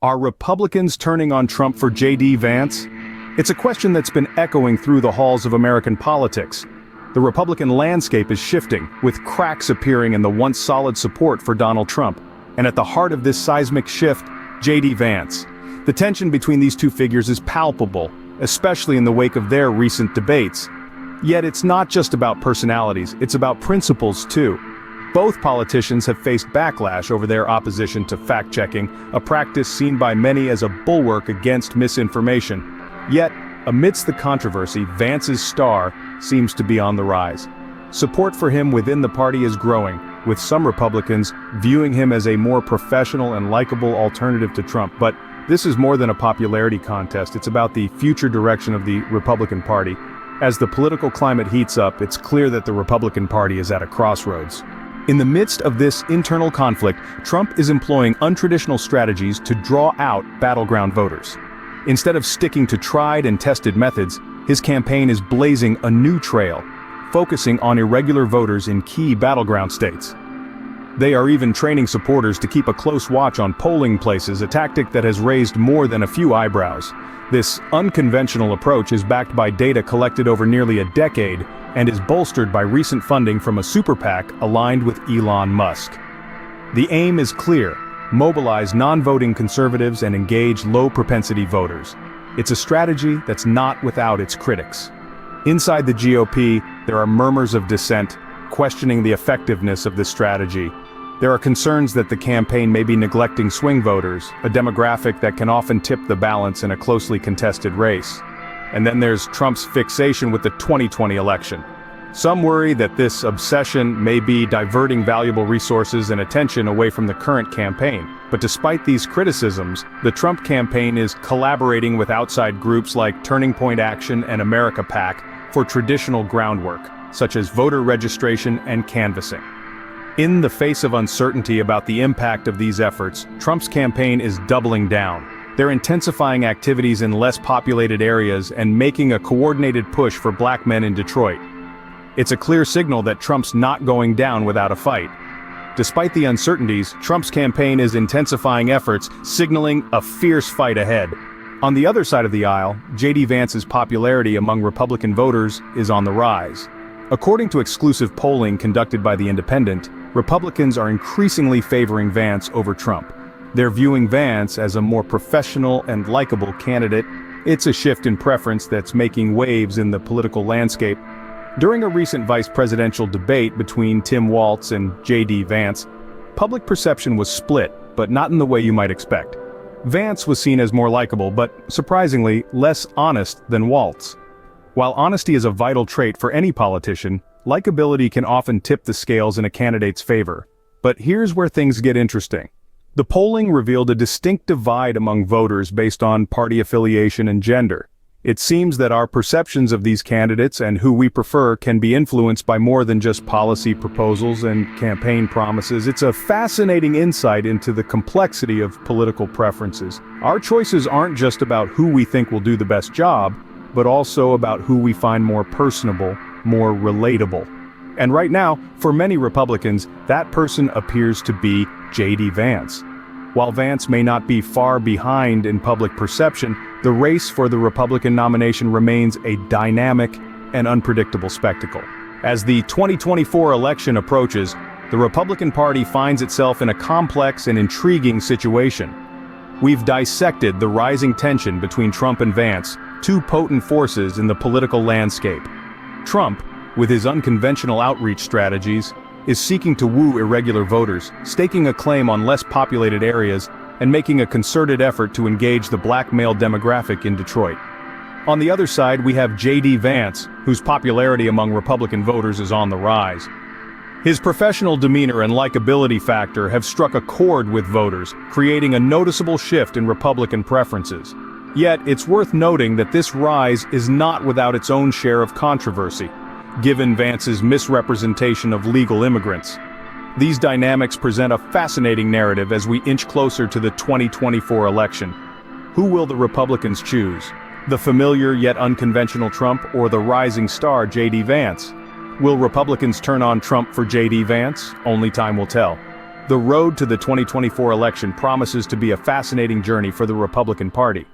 Are Republicans turning on Trump for JD Vance? It's a question that's been echoing through the halls of American politics. The Republican landscape is shifting, with cracks appearing in the once solid support for Donald Trump. And at the heart of this seismic shift, JD Vance. The tension between these two figures is palpable, especially in the wake of their recent debates. Yet it's not just about personalities, it's about principles too. Both politicians have faced backlash over their opposition to fact-checking, a practice seen by many as a bulwark against misinformation. Yet, amidst the controversy, Vance's star seems to be on the rise. Support for him within the party is growing, with some Republicans viewing him as a more professional and likable alternative to Trump. But this is more than a popularity contest, it's about the future direction of the Republican Party. As the political climate heats up, it's clear that the Republican Party is at a crossroads. In the midst of this internal conflict, Trump is employing untraditional strategies to draw out battleground voters. Instead of sticking to tried and tested methods, his campaign is blazing a new trail, focusing on irregular voters in key battleground states. They are even training supporters to keep a close watch on polling places, a tactic that has raised more than a few eyebrows. This unconventional approach is backed by data collected over nearly a decade and is bolstered by recent funding from a super PAC aligned with Elon Musk. The aim is clear: mobilize non-voting conservatives and engage low-propensity voters. It's a strategy that's not without its critics. Inside the GOP, there are murmurs of dissent, questioning the effectiveness of this strategy. There are concerns that the campaign may be neglecting swing voters, a demographic that can often tip the balance in a closely contested race. And then there's Trump's fixation with the 2020 election. Some worry that this obsession may be diverting valuable resources and attention away from the current campaign. But despite these criticisms, the Trump campaign is collaborating with outside groups like Turning Point Action and America PAC for traditional groundwork, such as voter registration and canvassing. In the face of uncertainty about the impact of these efforts, Trump's campaign is doubling down. They're intensifying activities in less populated areas and making a coordinated push for black men in Detroit. It's a clear signal that Trump's not going down without a fight. Despite the uncertainties, Trump's campaign is intensifying efforts, signaling a fierce fight ahead. On the other side of the aisle, JD Vance's popularity among Republican voters is on the rise. According to exclusive polling conducted by The Independent, Republicans are increasingly favoring Vance over Trump. They're viewing Vance as a more professional and likable candidate. It's a shift in preference that's making waves in the political landscape. During a recent vice presidential debate between Tim Walz and JD Vance, public perception was split, but not in the way you might expect. Vance was seen as more likable, but surprisingly, less honest than Walz. While honesty is a vital trait for any politician, likability can often tip the scales in a candidate's favor. But here's where things get interesting. The polling revealed a distinct divide among voters based on party affiliation and gender. It seems that our perceptions of these candidates and who we prefer can be influenced by more than just policy proposals and campaign promises. It's a fascinating insight into the complexity of political preferences. Our choices aren't just about who we think will do the best job, but also about who we find more personable, more relatable. And right now, for many Republicans, that person appears to be JD Vance. While Vance may not be far behind in public perception, the race for the Republican nomination remains a dynamic and unpredictable spectacle. As the 2024 election approaches, the Republican Party finds itself in a complex and intriguing situation. We've dissected the rising tension between Trump and Vance, two potent forces in the political landscape. Trump, with his unconventional outreach strategies, is seeking to woo irregular voters, staking a claim on less populated areas, and making a concerted effort to engage the black male demographic in Detroit. On the other side, we have JD Vance, whose popularity among Republican voters is on the rise. His professional demeanor and likability factor have struck a chord with voters, creating a noticeable shift in Republican preferences. Yet, it's worth noting that this rise is not without its own share of controversy, given Vance's misrepresentation of legal immigrants. These dynamics present a fascinating narrative as we inch closer to the 2024 election. Who will the Republicans choose? The familiar yet unconventional Trump or the rising star JD Vance? Will Republicans turn on Trump for JD Vance? Only time will tell. The road to the 2024 election promises to be a fascinating journey for the Republican Party.